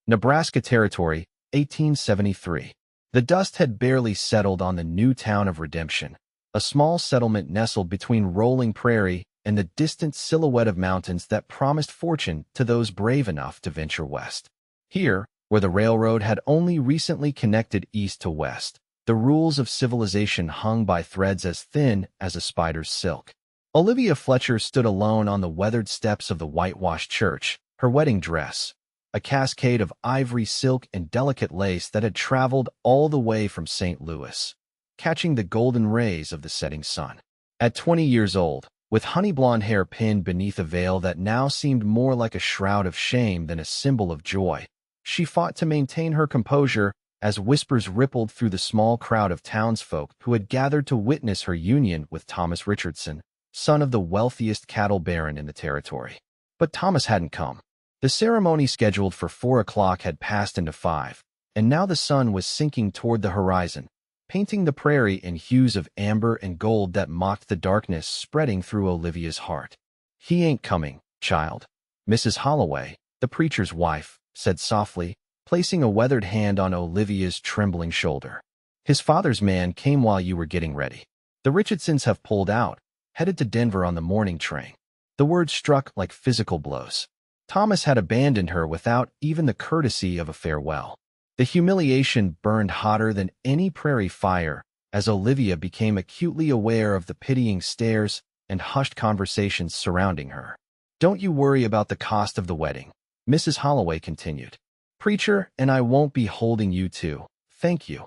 Nebraska Territory, 1873. The dust had barely settled on the new town of Redemption, a small settlement nestled between rolling prairie and the distant silhouette of mountains that promised fortune to those brave enough to venture west. Here, where the railroad had only recently connected east to west, the rules of civilization hung by threads as thin as a spider's silk. Olivia Fletcher stood alone on the weathered steps of the whitewashed church, her wedding dress, a cascade of ivory silk and delicate lace that had traveled all the way from St. Louis, catching the golden rays of the setting sun. At 20 years old, with honey blonde hair pinned beneath a veil that now seemed more like a shroud of shame than a symbol of joy, she fought to maintain her composure as whispers rippled through the small crowd of townsfolk who had gathered to witness her union with Thomas Richardson, son of the wealthiest cattle baron in the territory. But Thomas hadn't come. The ceremony scheduled for 4 o'clock had passed into 5, and now the sun was sinking toward the horizon, painting the prairie in hues of amber and gold that mocked the darkness spreading through Olivia's heart. "He ain't coming, child," Mrs. Holloway, the preacher's wife, said softly, placing a weathered hand on Olivia's trembling shoulder. "His father's man came while you were getting ready. The Richardsons have pulled out, headed to Denver on the morning train." The words struck like physical blows. Thomas had abandoned her without even the courtesy of a farewell. The humiliation burned hotter than any prairie fire as Olivia became acutely aware of the pitying stares and hushed conversations surrounding her. "Don't you worry about the cost of the wedding," Mrs. Holloway continued. "Preacher and I won't be holding you to, thank you,"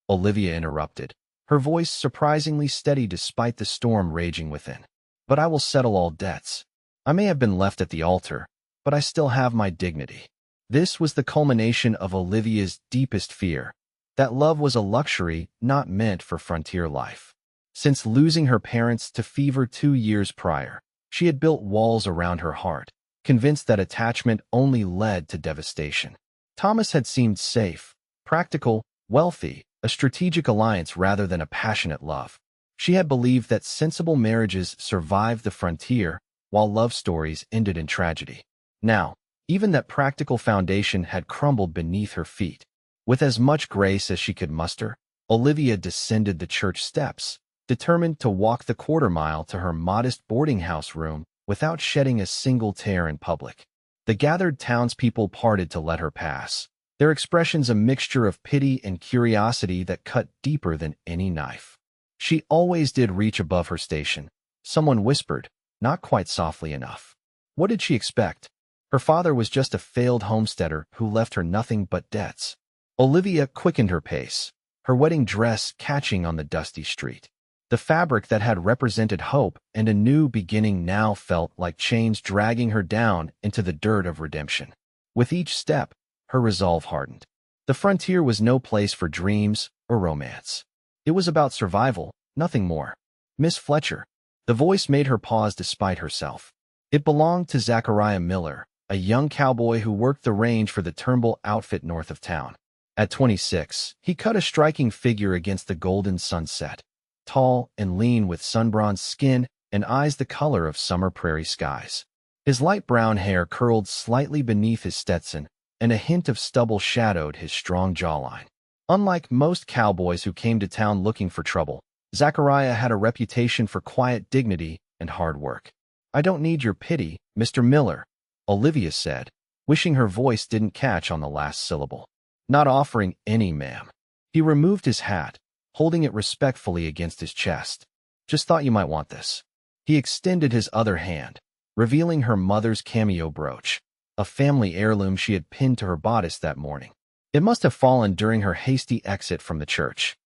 Olivia interrupted, her voice surprisingly steady despite the storm raging within. "But I will settle all debts. I may have been left at the altar, but I still have my dignity." This was the culmination of Olivia's deepest fear, that love was a luxury not meant for frontier life. Since losing her parents to fever 2 years prior, she had built walls around her heart, convinced that attachment only led to devastation. Thomas had seemed safe, practical, wealthy, a strategic alliance rather than a passionate love. She had believed that sensible marriages survived the frontier, while love stories ended in tragedy. Now, even that practical foundation had crumbled beneath her feet. With as much grace as she could muster, Olivia descended the church steps, determined to walk the quarter-mile to her modest boarding-house room without shedding a single tear in public. The gathered townspeople parted to let her pass, their expressions a mixture of pity and curiosity that cut deeper than any knife. "She always did reach above her station," someone whispered, not quite softly enough. What did she expect? Her father was just a failed homesteader who left her nothing but debts. Olivia quickened her pace, her wedding dress catching on the dusty street. The fabric that had represented hope and a new beginning now felt like chains dragging her down into the dirt of redemption. With each step, her resolve hardened. The frontier was no place for dreams or romance. It was about survival, nothing more. "Miss Fletcher." The voice made her pause despite herself. It belonged to Zachariah Miller, a young cowboy who worked the range for the Turnbull outfit north of town. At 26, he cut a striking figure against the golden sunset, tall and lean with sun-bronzed skin and eyes the color of summer prairie skies. His light brown hair curled slightly beneath his Stetson, and a hint of stubble shadowed his strong jawline. Unlike most cowboys who came to town looking for trouble, Zachariah had a reputation for quiet dignity and hard work. "I don't need your pity, Mr. Miller," Olivia said, wishing her voice didn't catch on the last syllable. "Not offering any, ma'am." He removed his hat, holding it respectfully against his chest. "Just thought you might want this." He extended his other hand, revealing her mother's cameo brooch, a family heirloom she had pinned to her bodice that morning. It must have fallen during her hasty exit from the church.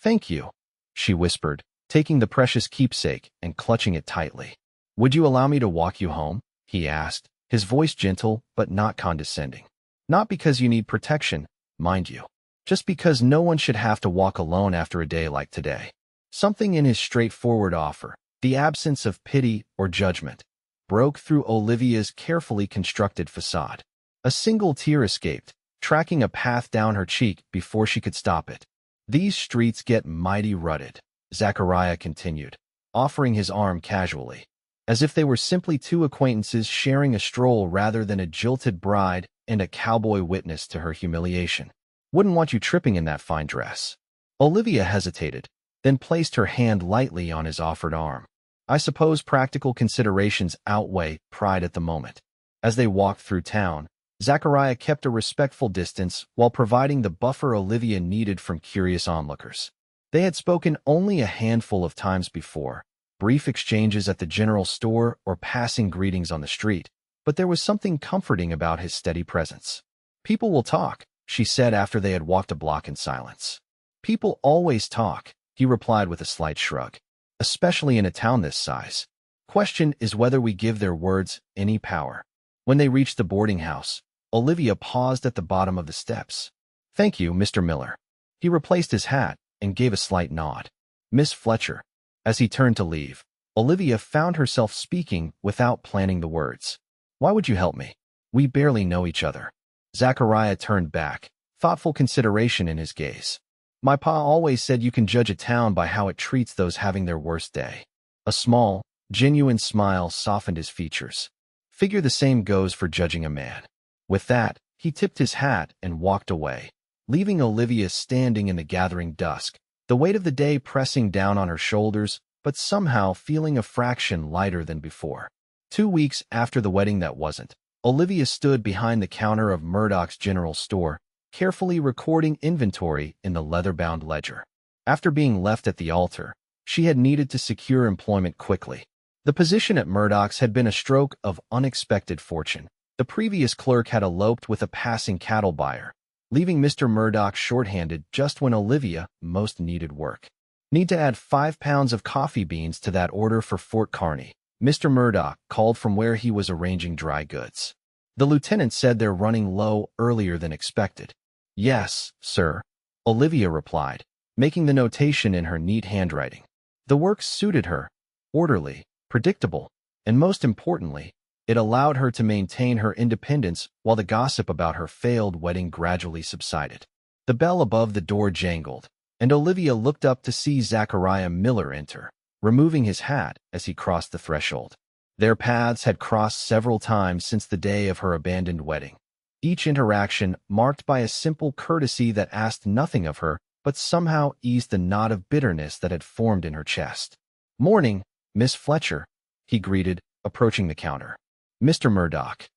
"Thank you," she whispered, taking the precious keepsake and clutching it tightly. "Would you allow me to walk you home?" he asked, his voice gentle but not condescending. "Not because you need protection, mind you. Just because no one should have to walk alone after a day like today." Something in his straightforward offer, the absence of pity or judgment, broke through Olivia's carefully constructed facade. A single tear escaped, tracking a path down her cheek before she could stop it. "These streets get mighty rutted," Zachariah continued, offering his arm casually, as if they were simply two acquaintances sharing a stroll rather than a jilted bride and a cowboy witness to her humiliation. Wouldn't want you tripping in that fine dress. Olivia hesitated, then placed her hand lightly on his offered arm. I suppose practical considerations outweigh pride at the moment. As they walked through town, Zachariah kept a respectful distance while providing the buffer Olivia needed from curious onlookers. They had spoken only a handful of times before, brief exchanges at the general store or passing greetings on the street, but there was something comforting about his steady presence. "People will talk," she said after they had walked a block in silence. "People always talk," he replied with a slight shrug, "especially in a town this size. Question is whether we give their words any power." When they reached the boarding house, Olivia paused at the bottom of the steps. "Thank you, Mr. Miller." He replaced his hat and gave a slight nod. "Miss Fletcher." As he turned to leave, Olivia found herself speaking without planning the words. "Why would you help me? We barely know each other." Zachariah turned back, thoughtful consideration in his gaze. "My pa always said you can judge a town by how it treats those having their worst day." A small, genuine smile softened his features. "Figure the same goes for judging a man." With that, he tipped his hat and walked away, leaving Olivia standing in the gathering dusk, the weight of the day pressing down on her shoulders, but somehow feeling a fraction lighter than before. 2 weeks after the wedding that wasn't, Olivia stood behind the counter of Murdoch's general store, carefully recording inventory in the leather-bound ledger. After being left at the altar, she had needed to secure employment quickly. The position at Murdoch's had been a stroke of unexpected fortune. The previous clerk had eloped with a passing cattle buyer, leaving Mr. Murdoch shorthanded just when Olivia most needed work. "Need to add 5 pounds of coffee beans to that order for Fort Kearney." Mr. Murdoch called from where he was arranging dry goods. "The lieutenant said they're running low earlier than expected." "Yes, sir," Olivia replied, making the notation in her neat handwriting. The work suited her, orderly, predictable, and most importantly, it allowed her to maintain her independence while the gossip about her failed wedding gradually subsided. The bell above the door jangled, and Olivia looked up to see Zachariah Miller enter, removing his hat as he crossed the threshold. Their paths had crossed several times since the day of her abandoned wedding, each interaction marked by a simple courtesy that asked nothing of her but somehow eased the knot of bitterness that had formed in her chest. "Morning, Miss Fletcher," he greeted, approaching the counter. "Mr. Murdoch."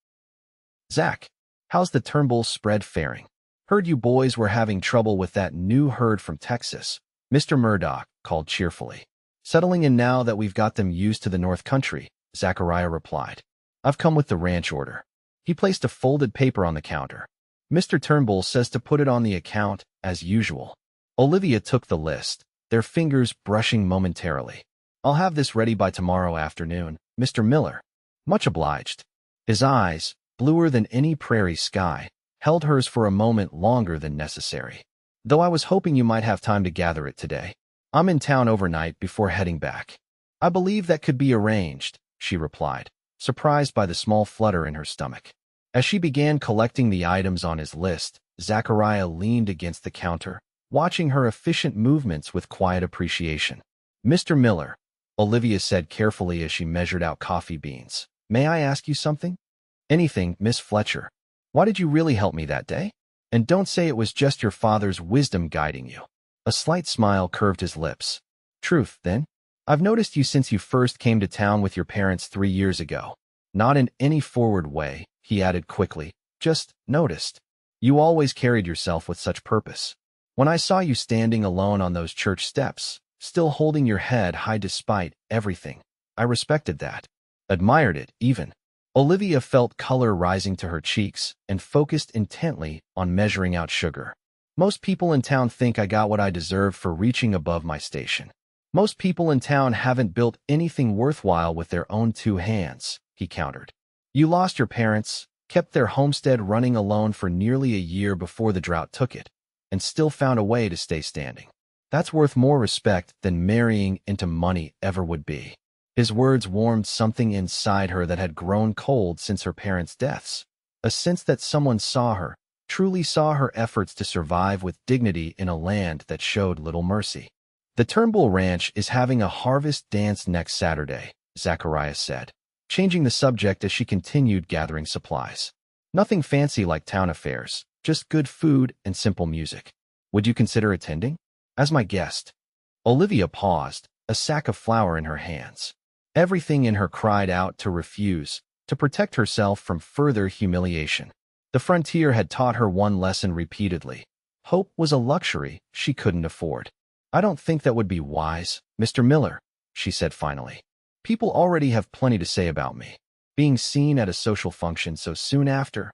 "Zach, how's the Turnbull spread faring? Heard you boys were having trouble with that new herd from Texas," Mr. Murdoch called cheerfully. "Settling in now that we've got them used to the North Country," Zachariah replied. "I've come with the ranch order." He placed a folded paper on the counter. "Mr. Turnbull says to put it on the account, as usual." Olivia took the list, their fingers brushing momentarily. "I'll have this ready by tomorrow afternoon, Mr. Miller." "Much obliged." His eyes, bluer than any prairie sky, held hers for a moment longer than necessary. "Though I was hoping you might have time to gather it today. I'm in town overnight before heading back." "I believe that could be arranged," she replied, surprised by the small flutter in her stomach. As she began collecting the items on his list, Zachariah leaned against the counter, watching her efficient movements with quiet appreciation. "Mr. Miller," Olivia said carefully as she measured out coffee beans, "may I ask you something?" "Anything, Miss Fletcher. Why did you really help me that day? And don't say it was just your father's wisdom guiding you." A slight smile curved his lips. "Truth, then? I've noticed you since you first came to town with your parents 3 years ago." Not in any forward way, he added quickly, "just noticed. You always carried yourself with such purpose. When I saw you standing alone on those church steps, still holding your head high despite everything, I respected that. Admired it, even." Olivia felt color rising to her cheeks and focused intently on measuring out sugar. "Most people in town think I got what I deserved for reaching above my station. Most people in town haven't built anything worthwhile with their own 2 hands, he countered. "You lost your parents, kept their homestead running alone for nearly a year before the drought took it, and still found a way to stay standing. That's worth more respect than marrying into money ever would be." His words warmed something inside her that had grown cold since her parents' deaths, a sense that someone saw her, truly saw her efforts to survive with dignity in a land that showed little mercy. "The Turnbull Ranch is having a harvest dance next Saturday," Zachariah said, changing the subject as she continued gathering supplies. Nothing fancy like town affairs, just good food and simple music. Would you consider attending? As my guest. Olivia paused, a sack of flour in her hands. Everything in her cried out to refuse, to protect herself from further humiliation. The frontier had taught her one lesson repeatedly. Hope was a luxury she couldn't afford. I don't think that would be wise, Mr. Miller, she said finally. People already have plenty to say about me. Being seen at a social function so soon after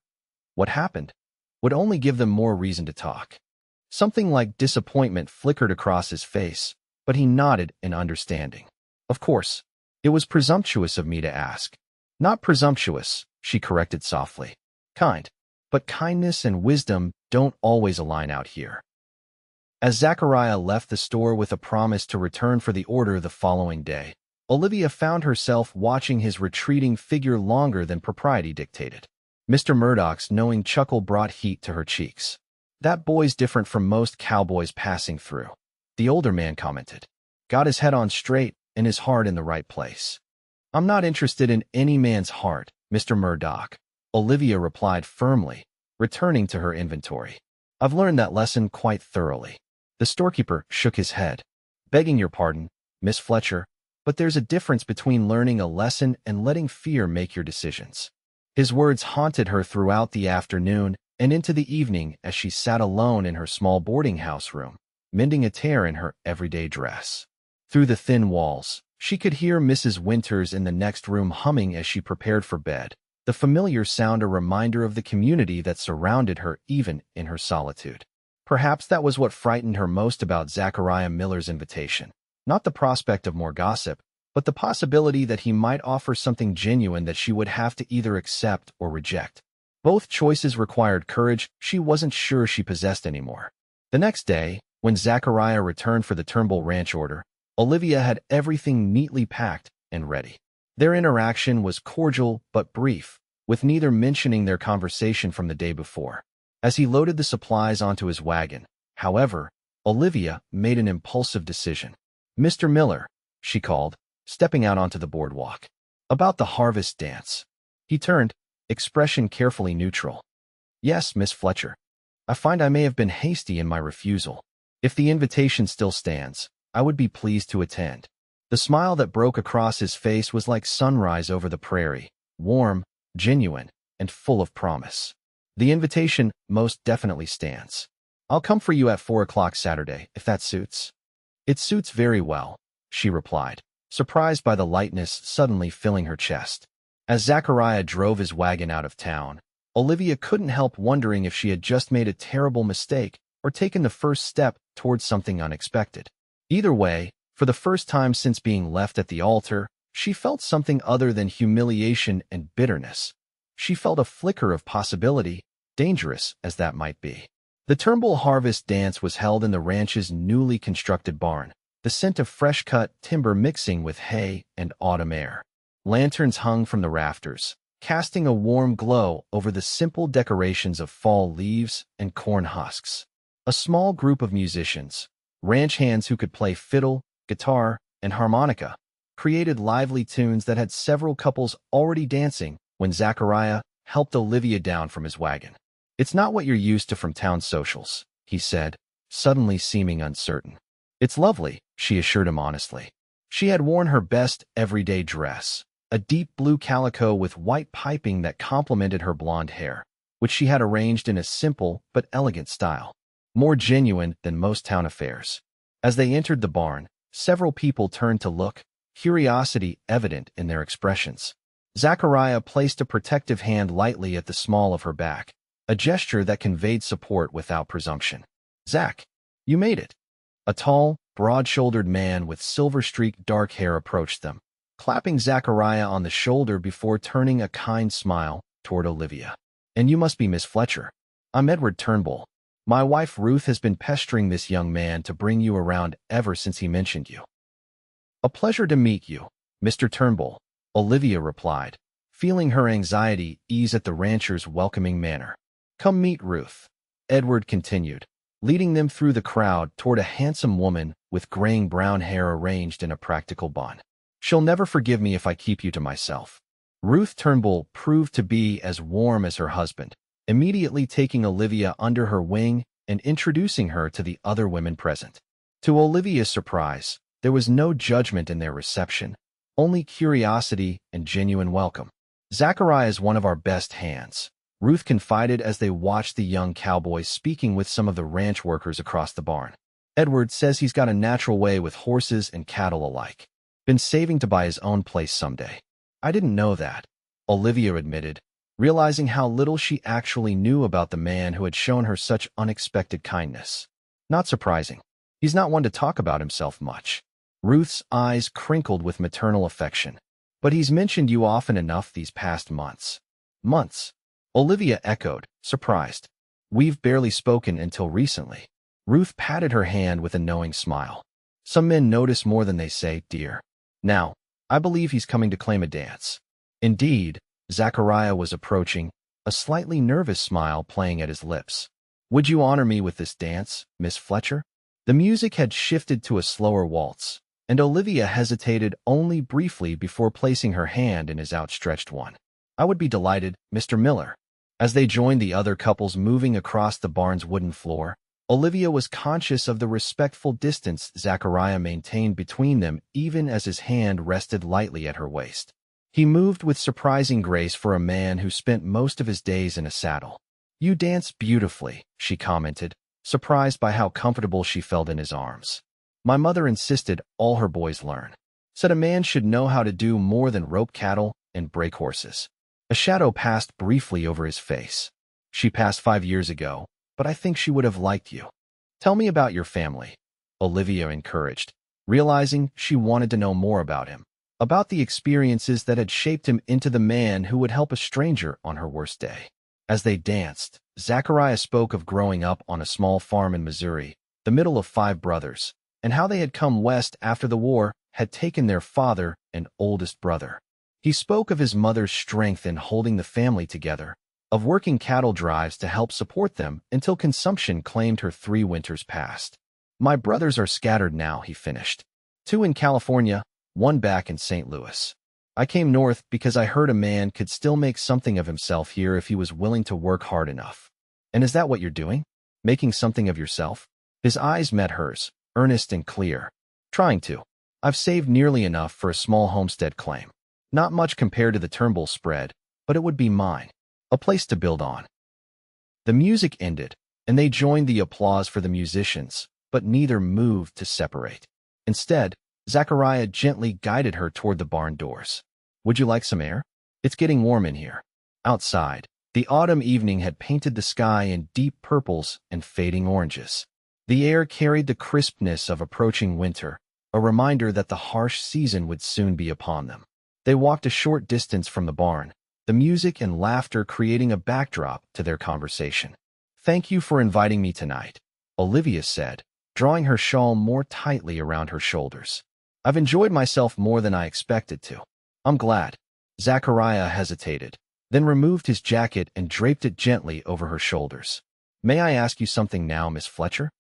what happened would only give them more reason to talk. Something like disappointment flickered across his face, but he nodded in understanding. Of course, it was presumptuous of me to ask. Not presumptuous, she corrected softly. Kind. But kindness and wisdom don't always align out here. As Zachariah left the store with a promise to return for the order the following day, Olivia found herself watching his retreating figure longer than propriety dictated. Mr. Murdoch's knowing chuckle brought heat to her cheeks. That boy's different from most cowboys passing through, the older man commented. Got his head on straight and his heart in the right place. I'm not interested in any man's heart, Mr. Murdoch, Olivia replied firmly, returning to her inventory. I've learned that lesson quite thoroughly. The storekeeper shook his head. Begging your pardon, Miss Fletcher, but there's a difference between learning a lesson and letting fear make your decisions. His words haunted her throughout the afternoon and into the evening as she sat alone in her small boarding house room, mending a tear in her everyday dress. Through the thin walls, she could hear Mrs. Winters in the next room humming as she prepared for bed, the familiar sound a reminder of the community that surrounded her even in her solitude. Perhaps that was what frightened her most about Zachariah Miller's invitation. Not the prospect of more gossip, but the possibility that he might offer something genuine that she would have to either accept or reject. Both choices required courage she wasn't sure she possessed anymore. The next day, when Zachariah returned for the Turnbull Ranch order, Olivia had everything neatly packed and ready. Their interaction was cordial but brief, with neither mentioning their conversation from the day before. As he loaded the supplies onto his wagon, however, Olivia made an impulsive decision. Mr. Miller, she called, stepping out onto the boardwalk. About the harvest dance. He turned, expression carefully neutral. Yes, Miss Fletcher. I find I may have been hasty in my refusal. If the invitation still stands, I would be pleased to attend. The smile that broke across his face was like sunrise over the prairie, warm, genuine, and full of promise. The invitation most definitely stands. I'll come for you at 4 o'clock Saturday, if that suits. It suits very well, she replied, surprised by the lightness suddenly filling her chest. As Zachariah drove his wagon out of town, Olivia couldn't help wondering if she had just made a terrible mistake or taken the first step towards something unexpected. Either way, for the first time since being left at the altar, she felt something other than humiliation and bitterness. She felt a flicker of possibility, dangerous as that might be. The Turnbull Harvest Dance was held in the ranch's newly constructed barn, the scent of fresh-cut timber mixing with hay and autumn air. Lanterns hung from the rafters, casting a warm glow over the simple decorations of fall leaves and corn husks. A small group of musicians, ranch hands who could play fiddle, guitar, and harmonica, created lively tunes that had several couples already dancing when Zachariah helped Olivia down from his wagon. It's not what you're used to from town socials, he said, suddenly seeming uncertain. It's lovely, she assured him honestly. She had worn her best everyday dress, a deep blue calico with white piping that complemented her blonde hair, which she had arranged in a simple but elegant style, more genuine than most town affairs. As they entered the barn, several people turned to look, curiosity evident in their expressions. Zachariah placed a protective hand lightly at the small of her back, a gesture that conveyed support without presumption. Zach, you made it. A tall, broad-shouldered man with silver-streaked dark hair approached them, clapping Zachariah on the shoulder before turning a kind smile toward Olivia. And you must be Miss Fletcher. I'm Edward Turnbull. My wife Ruth has been pestering this young man to bring you around ever since he mentioned you. A pleasure to meet you, Mr. Turnbull, Olivia replied, feeling her anxiety ease at the rancher's welcoming manner. Come meet Ruth, Edward continued, leading them through the crowd toward a handsome woman with graying brown hair arranged in a practical bun. She'll never forgive me if I keep you to myself. Ruth Turnbull proved to be as warm as her husband, immediately taking Olivia under her wing and introducing her to the other women present. To Olivia's surprise, there was no judgment in their reception, only curiosity and genuine welcome. "Zachariah is one of our best hands," Ruth confided as they watched the young cowboy speaking with some of the ranch workers across the barn. "Edward says he's got a natural way with horses and cattle alike. Been saving to buy his own place someday." "I didn't know that," Olivia admitted, realizing how little she actually knew about the man who had shown her such unexpected kindness. "Not surprising. He's not one to talk about himself much." Ruth's eyes crinkled with maternal affection. "But he's mentioned you often enough these past months." "Months?" Olivia echoed, surprised. "We've barely spoken until recently." Ruth patted her hand with a knowing smile. "Some men notice more than they say, dear. Now, I believe he's coming to claim a dance." Indeed, Zachariah was approaching, a slightly nervous smile playing at his lips. "Would you honor me with this dance, Miss Fletcher?" The music had shifted to a slower waltz, and Olivia hesitated only briefly before placing her hand in his outstretched one. "I would be delighted, Mr. Miller." As they joined the other couples moving across the barn's wooden floor, Olivia was conscious of the respectful distance Zachariah maintained between them even as his hand rested lightly at her waist. He moved with surprising grace for a man who spent most of his days in a saddle. "You dance beautifully," she commented, surprised by how comfortable she felt in his arms. "My mother insisted all her boys learn. Said a man should know how to do more than rope cattle and break horses." A shadow passed briefly over his face. "She passed 5 years ago, but I think she would have liked you." "Tell me about your family," Olivia encouraged, realizing she wanted to know more about him, about the experiences that had shaped him into the man who would help a stranger on her worst day. As they danced, Zachariah spoke of growing up on a small farm in Missouri, the middle of 5 brothers, and how they had come west after the war had taken their father and oldest brother. He spoke of his mother's strength in holding the family together, of working cattle drives to help support them until consumption claimed her 3 winters past. "My brothers are scattered now," he finished. 2 in California, 1 back in St. Louis. "I came north because I heard a man could still make something of himself here if he was willing to work hard enough." "And is that what you're doing? Making something of yourself?" His eyes met hers, earnest and clear. "Trying to. I've saved nearly enough for a small homestead claim. Not much compared to the Turnbull spread, but it would be mine. A place to build on." The music ended, and they joined the applause for the musicians, but neither moved to separate. Instead, Zachariah gently guided her toward the barn doors. "Would you like some air? It's getting warm in here." Outside, the autumn evening had painted the sky in deep purples and fading oranges. The air carried the crispness of approaching winter, a reminder that the harsh season would soon be upon them. They walked a short distance from the barn, the music and laughter creating a backdrop to their conversation. "Thank you for inviting me tonight," Olivia said, drawing her shawl more tightly around her shoulders. "I've enjoyed myself more than I expected to." "I'm glad." Zachariah hesitated, then removed his jacket and draped it gently over her shoulders. "May I ask you something now, Miss Fletcher?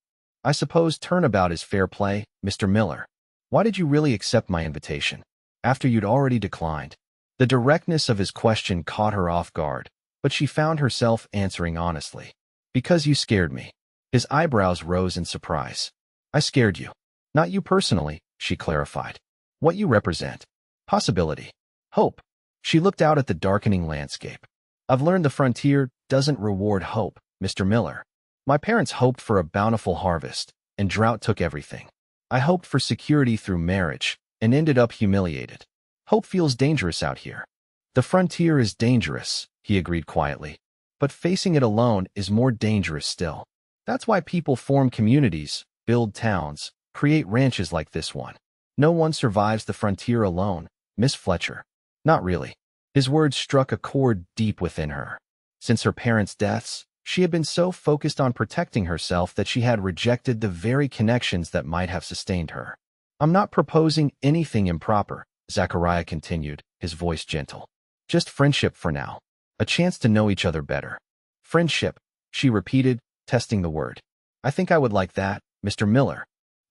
I suppose turnabout is fair play, Mr. Miller. Why did you really accept my invitation, after you'd already declined?" The directness of his question caught her off guard, but she found herself answering honestly. "Because you scared me." His eyebrows rose in surprise. "I scared you. Not you personally," she clarified. "What you represent. Possibility. Hope." She looked out at the darkening landscape. "I've learned the frontier doesn't reward hope, Mr. Miller. My parents hoped for a bountiful harvest, and drought took everything. I hoped for security through marriage, and ended up humiliated. Hope feels dangerous out here." "The frontier is dangerous," he agreed quietly, "but facing it alone is more dangerous still. That's why people form communities, build towns, create ranches like this one. No one survives the frontier alone, Miss Fletcher." "Not really." His words struck a chord deep within her. Since her parents' deaths, she had been so focused on protecting herself that she had rejected the very connections that might have sustained her. "I'm not proposing anything improper," Zachariah continued, his voice gentle. "Just friendship for now. A chance to know each other better." "Friendship," she repeated, testing the word. "I think I would like that, Mr. Miller."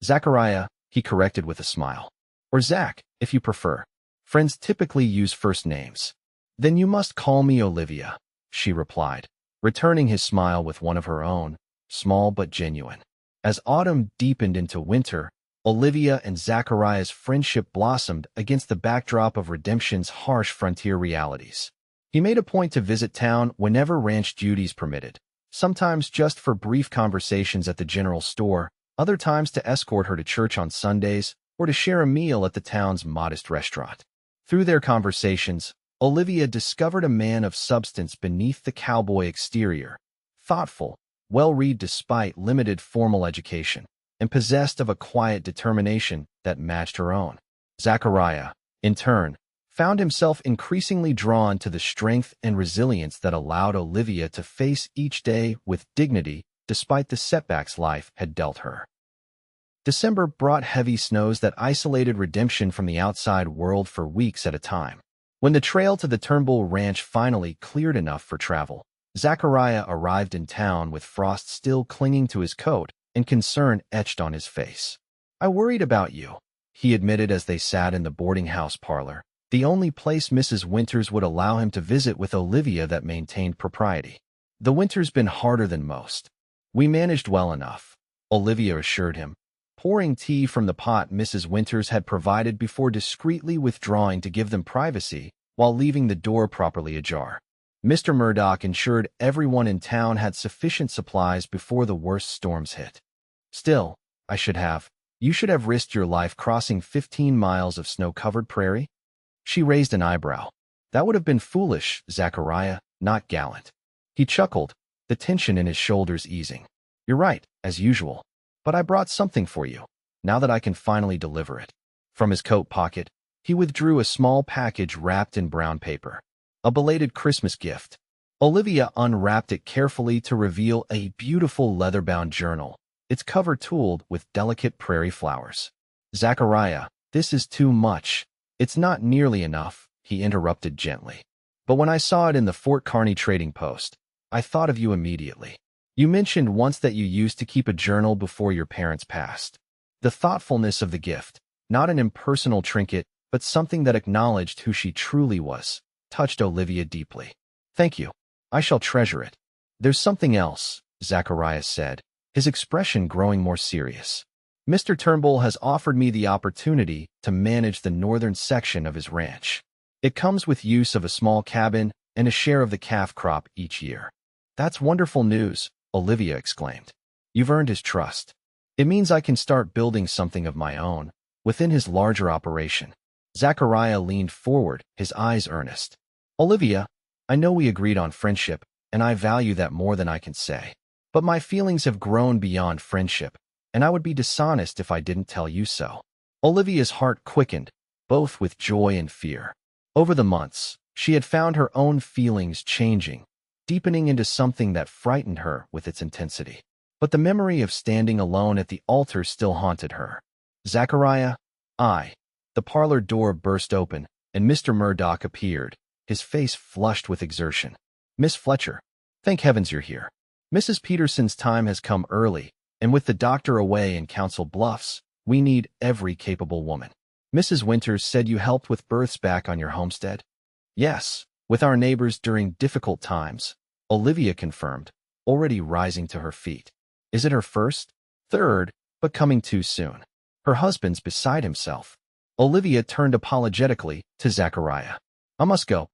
"Zachariah," he corrected with a smile. "Or Zach, if you prefer. Friends typically use first names." "Then you must call me Olivia," she replied, returning his smile with one of her own, small but genuine. As autumn deepened into winter, Olivia and Zachariah's friendship blossomed against the backdrop of Redemption's harsh frontier realities. He made a point to visit town whenever ranch duties permitted, sometimes just for brief conversations at the general store, other times to escort her to church on Sundays or to share a meal at the town's modest restaurant. Through their conversations, Olivia discovered a man of substance beneath the cowboy exterior, thoughtful, well-read despite limited formal education, and possessed of a quiet determination that matched her own. Zachariah, in turn, found himself increasingly drawn to the strength and resilience that allowed Olivia to face each day with dignity despite the setbacks life had dealt her. December brought heavy snows that isolated Redemption from the outside world for weeks at a time. When the trail to the Turnbull Ranch finally cleared enough for travel, Zachariah arrived in town with frost still clinging to his coat and concern etched on his face. "I worried about you," he admitted as they sat in the boarding house parlor, the only place Mrs. Winters would allow him to visit with Olivia that maintained propriety. "The winter's been harder than most. We managed well enough," Olivia assured him, pouring tea from the pot Mrs. Winters had provided before discreetly withdrawing to give them privacy while leaving the door properly ajar. Mr. Murdoch ensured everyone in town had sufficient supplies before the worst storms hit. "Still, you should have risked your life crossing 15 miles of snow-covered prairie?" She raised an eyebrow. "That would have been foolish, Zachariah, not gallant." He chuckled, the tension in his shoulders easing. "You're right, as usual. But I brought something for you, now that I can finally deliver it." From his coat pocket, he withdrew a small package wrapped in brown paper. A belated Christmas gift. Olivia unwrapped it carefully to reveal a beautiful leather-bound journal, its cover tooled with delicate prairie flowers. "Zachariah, this is too much. It's not nearly enough," he interrupted gently. "But when I saw it in the Fort Kearny Trading Post, I thought of you immediately. You mentioned once that you used to keep a journal before your parents passed." The thoughtfulness of the gift, not an impersonal trinket, but something that acknowledged who she truly was, touched Olivia deeply. "Thank you. I shall treasure it." "There's something else," Zachariah said, his expression growing more serious. "Mr. Turnbull has offered me the opportunity to manage the northern section of his ranch. It comes with use of a small cabin and a share of the calf crop each year." "That's wonderful news," Olivia exclaimed. "You've earned his trust. It means I can start building something of my own, within his larger operation." Zachariah leaned forward, his eyes earnest. "Olivia, I know we agreed on friendship, and I value that more than I can say. But my feelings have grown beyond friendship, and I would be dishonest if I didn't tell you so." Olivia's heart quickened, both with joy and fear. Over the months, she had found her own feelings changing, deepening into something that frightened her with its intensity. But the memory of standing alone at the altar still haunted her. "Zachariah, The parlor door burst open, and Mr. Murdoch appeared, his face flushed with exertion. "Miss Fletcher, thank heavens you're here. Mrs. Peterson's time has come early, and with the doctor away in Council Bluffs, we need every capable woman. Mrs. Winters said you helped with births back on your homestead?" "Yes, with our neighbors during difficult times," Olivia confirmed, already rising to her feet. "Is it her first? Third, but coming too soon? Her husband's beside himself." Olivia turned apologetically to Zachariah. "I must go."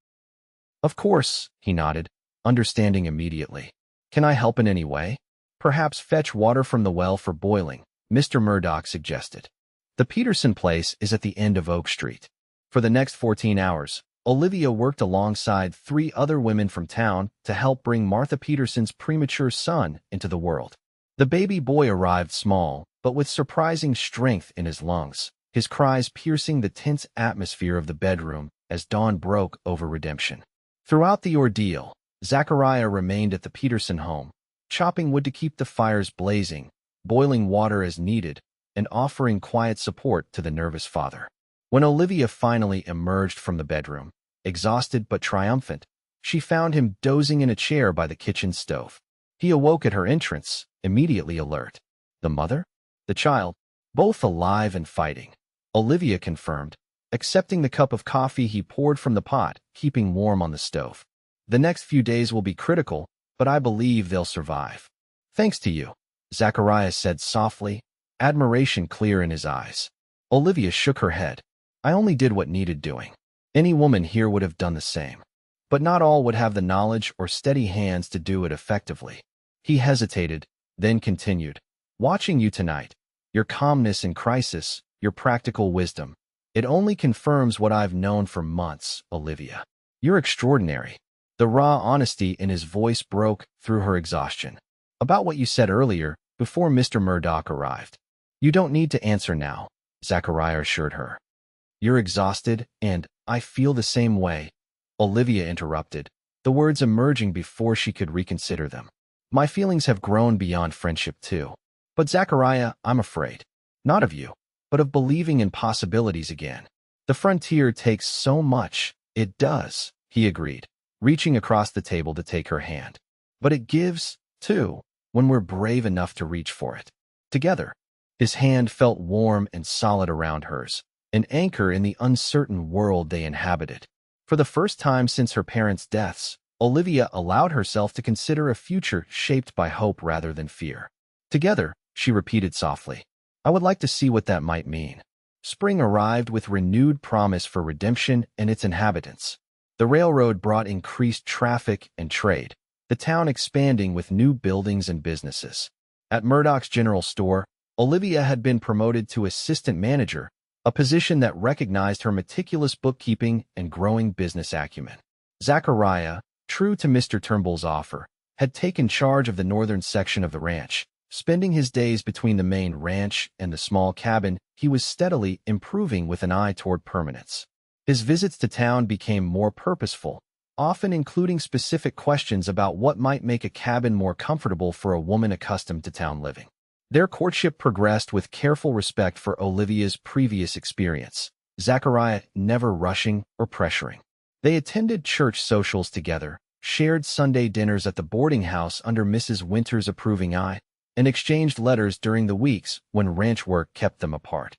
"Of course," he nodded, understanding immediately. "Can I help in any way?" "Perhaps fetch water from the well for boiling," Mr. Murdoch suggested. "The Peterson place is at the end of Oak Street." For the next 14 hours, Olivia worked alongside 3 other women from town to help bring Martha Peterson's premature son into the world. The baby boy arrived small, but with surprising strength in his lungs, his cries piercing the tense atmosphere of the bedroom as dawn broke over Redemption. Throughout the ordeal, Zachariah remained at the Peterson home, chopping wood to keep the fires blazing, boiling water as needed, and offering quiet support to the nervous father. When Olivia finally emerged from the bedroom, exhausted but triumphant, she found him dozing in a chair by the kitchen stove. He awoke at her entrance, immediately alert. The mother? The child? Both alive and fighting, Olivia confirmed, accepting the cup of coffee he poured from the pot, keeping warm on the stove. The next few days will be critical, but I believe they'll survive. Thanks to you, Zachariah said softly, admiration clear in his eyes. Olivia shook her head. I only did what needed doing. Any woman here would have done the same. But not all would have the knowledge or steady hands to do it effectively. He hesitated, then continued. Watching you tonight, your calmness in crisis, your practical wisdom, it only confirms what I've known for months, Olivia. You're extraordinary. The raw honesty in his voice broke through her exhaustion. About what you said earlier, before Mr. Murdoch arrived. You don't need to answer now, Zachariah assured her. You're exhausted, and I feel the same way, Olivia interrupted, the words emerging before she could reconsider them. My feelings have grown beyond friendship too. But Zachariah, I'm afraid. Not of you, but of believing in possibilities again. The frontier takes so much. It does, he agreed, reaching across the table to take her hand. But it gives, too, when we're brave enough to reach for it. Together, his hand felt warm and solid around hers, an anchor in the uncertain world they inhabited. For the first time since her parents' deaths, Olivia allowed herself to consider a future shaped by hope rather than fear. Together, she repeated softly, I would like to see what that might mean. Spring arrived with renewed promise for redemption and its inhabitants. The railroad brought increased traffic and trade, the town expanding with new buildings and businesses. At Murdoch's general store, Olivia had been promoted to assistant manager, a position that recognized her meticulous bookkeeping and growing business acumen. Zachariah, true to Mr. Turnbull's offer, had taken charge of the northern section of the ranch. Spending his days between the main ranch and the small cabin, he was steadily improving with an eye toward permanence. His visits to town became more purposeful, often including specific questions about what might make a cabin more comfortable for a woman accustomed to town living. Their courtship progressed with careful respect for Olivia's previous experience, Zachariah never rushing or pressuring. They attended church socials together, shared Sunday dinners at the boarding house under Mrs. Winter's approving eye, and exchanged letters during the weeks when ranch work kept them apart.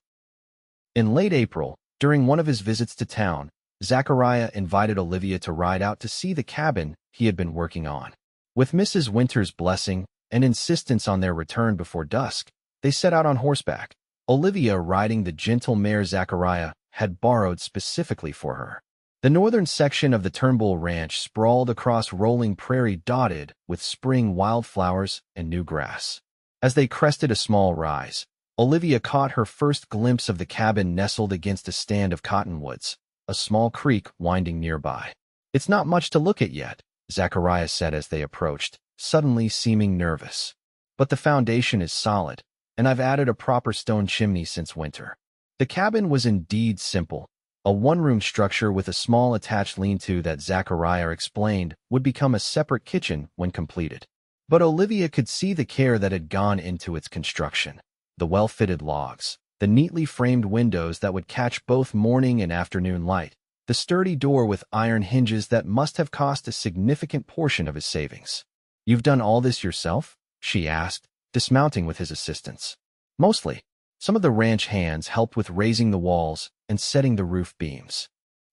In late April, during one of his visits to town, Zachariah invited Olivia to ride out to see the cabin he had been working on. With Mrs. Winter's blessing and insistence on their return before dusk, they set out on horseback, Olivia riding the gentle mare Zachariah had borrowed specifically for her. The northern section of the Turnbull Ranch sprawled across rolling prairie dotted with spring wildflowers and new grass. As they crested a small rise, Olivia caught her first glimpse of the cabin nestled against a stand of cottonwoods, a small creek winding nearby. It's not much to look at yet, Zachariah said as they approached, suddenly seeming nervous. But the foundation is solid, and I've added a proper stone chimney since winter. The cabin was indeed simple, a one-room structure with a small attached lean-to that Zachariah explained would become a separate kitchen when completed. But Olivia could see the care that had gone into its construction. The well-fitted logs, the neatly framed windows that would catch both morning and afternoon light, the sturdy door with iron hinges that must have cost a significant portion of his savings. You've done all this yourself? She asked, dismounting with his assistance. Mostly. Some of the ranch hands helped with raising the walls and setting the roof beams.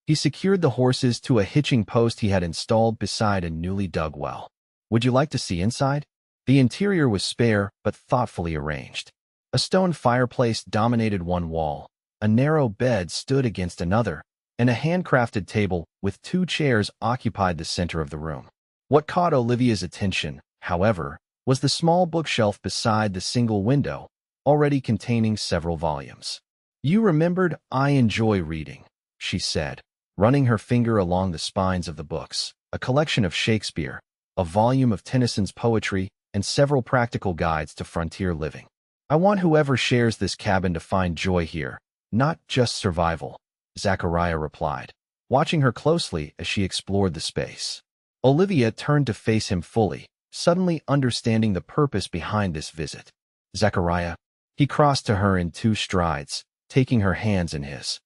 He secured the horses to a hitching post he had installed beside a newly dug well. Would you like to see inside? The interior was spare but thoughtfully arranged. A stone fireplace dominated one wall, a narrow bed stood against another, and a handcrafted table with 2 chairs occupied the center of the room. What caught Olivia's attention, however, was the small bookshelf beside the single window, already containing several volumes. You remembered I enjoy reading, she said, running her finger along the spines of the books, a collection of Shakespeare, a volume of Tennyson's poetry, and several practical guides to frontier living. I want whoever shares this cabin to find joy here, not just survival, Zachariah replied, watching her closely as she explored the space. Olivia turned to face him fully, suddenly understanding the purpose behind this visit. Zachariah, he crossed to her in 2 strides, taking her hands in his.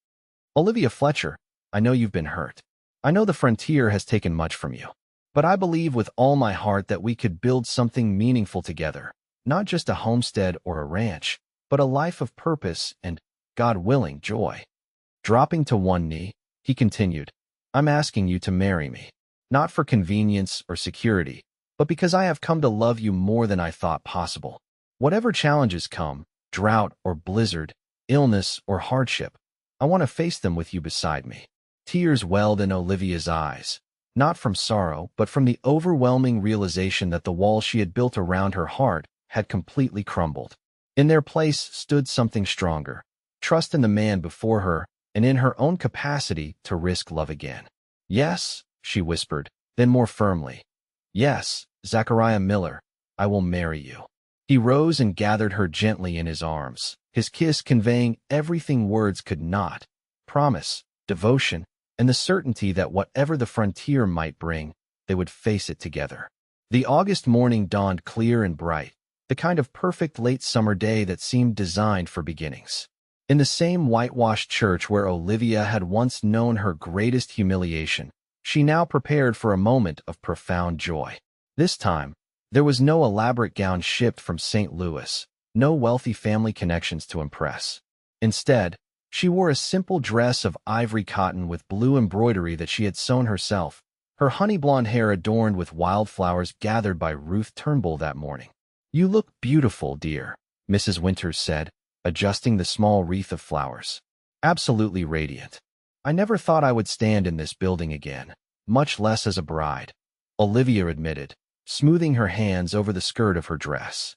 Olivia Fletcher, I know you've been hurt. I know the frontier has taken much from you. But I believe with all my heart that we could build something meaningful together, not just a homestead or a ranch, but a life of purpose and, God willing, joy. Dropping to one knee, he continued, "I'm asking you to marry me, not for convenience or security, but because I have come to love you more than I thought possible. Whatever challenges come, drought or blizzard, illness or hardship, I want to face them with you beside me." Tears welled in Olivia's eyes, not from sorrow, but from the overwhelming realization that the wall she had built around her heart had completely crumbled. In their place stood something stronger, trust in the man before her and in her own capacity to risk love again. "Yes," she whispered, then more firmly, "Yes, Zachariah Miller, I will marry you." He rose and gathered her gently in his arms, his kiss conveying everything words could not: promise, devotion, and the certainty that whatever the frontier might bring, they would face it together. The August morning dawned clear and bright, the kind of perfect late summer day that seemed designed for beginnings. In the same whitewashed church where Olivia had once known her greatest humiliation, she now prepared for a moment of profound joy. This time, there was no elaborate gown shipped from St. Louis, no wealthy family connections to impress. Instead, she wore a simple dress of ivory cotton with blue embroidery that she had sewn herself, her honey blonde hair adorned with wildflowers gathered by Ruth Turnbull that morning. "You look beautiful, dear," Mrs. Winters said, adjusting the small wreath of flowers. "Absolutely radiant. I never thought I would stand in this building again, much less as a bride," Olivia admitted, smoothing her hands over the skirt of her dress.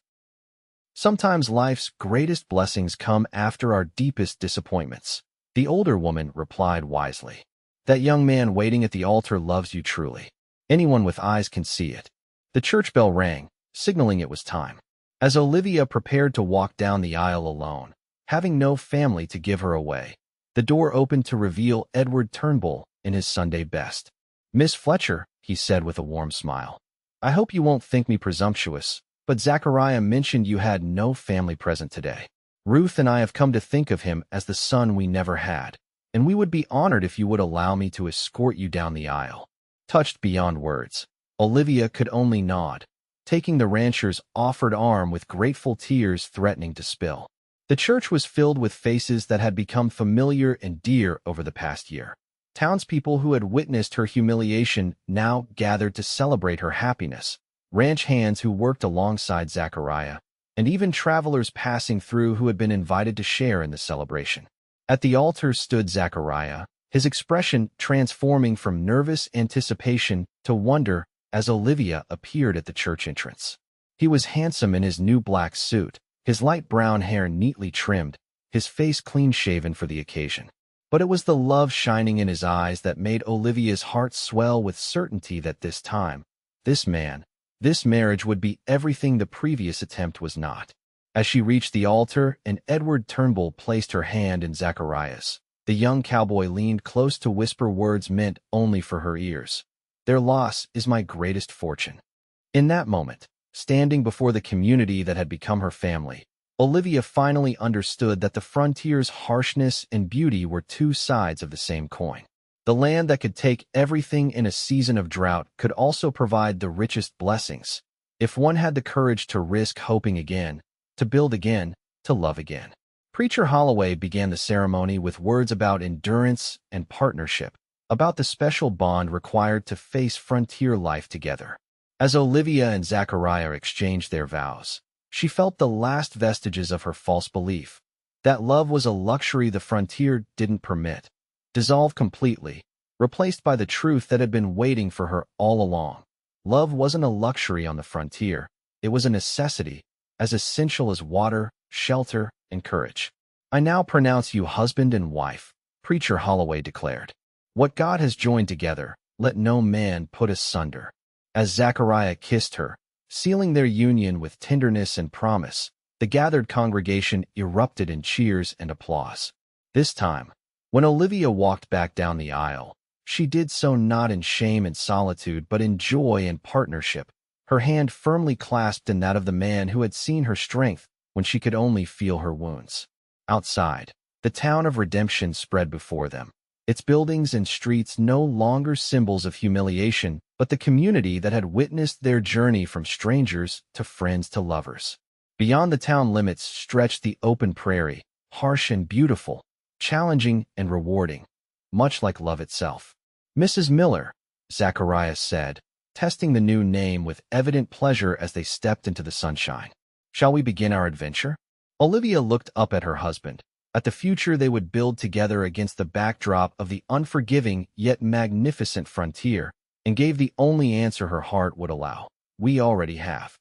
"Sometimes life's greatest blessings come after our deepest disappointments," the older woman replied wisely. "That young man waiting at the altar loves you truly. Anyone with eyes can see it." The church bell rang, signaling it was time. As Olivia prepared to walk down the aisle alone, having no family to give her away, the door opened to reveal Edward Turnbull in his Sunday best. "Miss Fletcher," he said with a warm smile, "I hope you won't think me presumptuous, but Zachariah mentioned you had no family present today. Ruth and I have come to think of him as the son we never had, and we would be honored if you would allow me to escort you down the aisle." Touched beyond words, Olivia could only nod, taking the rancher's offered arm with grateful tears threatening to spill. The church was filled with faces that had become familiar and dear over the past year. Townspeople who had witnessed her humiliation now gathered to celebrate her happiness, ranch hands who worked alongside Zachariah, and even travelers passing through who had been invited to share in the celebration. At the altar stood Zachariah, his expression transforming from nervous anticipation to wonder as Olivia appeared at the church entrance. He was handsome in his new black suit, his light brown hair neatly trimmed, his face clean-shaven for the occasion. But it was the love shining in his eyes that made Olivia's heart swell with certainty that this time, this man, this marriage would be everything the previous attempt was not. As she reached the altar and Edward Turnbull placed her hand in Zachariah's, the young cowboy leaned close to whisper words meant only for her ears. "Their loss is my greatest fortune." In that moment, standing before the community that had become her family, Olivia finally understood that the frontier's harshness and beauty were two sides of the same coin. The land that could take everything in a season of drought could also provide the richest blessings, if one had the courage to risk hoping again, to build again, to love again. Preacher Holloway began the ceremony with words about endurance and partnership, about the special bond required to face frontier life together. As Olivia and Zachariah exchanged their vows, she felt the last vestiges of her false belief, that love was a luxury the frontier didn't permit, dissolve completely, replaced by the truth that had been waiting for her all along. Love wasn't a luxury on the frontier, it was a necessity, as essential as water, shelter, and courage. "I now pronounce you husband and wife," Preacher Holloway declared. "What God has joined together, let no man put asunder." As Zachariah kissed her, sealing their union with tenderness and promise, the gathered congregation erupted in cheers and applause. This time, when Olivia walked back down the aisle, she did so not in shame and solitude but in joy and partnership, her hand firmly clasped in that of the man who had seen her strength when she could only feel her wounds. Outside, the town of redemption spread before them, its buildings and streets no longer symbols of humiliation, but the community that had witnessed their journey from strangers to friends to lovers. Beyond the town limits stretched the open prairie, harsh and beautiful, challenging and rewarding, much like love itself. Mrs. Miller, Zachariah said, testing the new name with evident pleasure as they stepped into the sunshine. Shall we begin our adventure? Olivia looked up at her husband, at the future they would build together against the backdrop of the unforgiving yet magnificent frontier, and gave the only answer her heart would allow. We already have.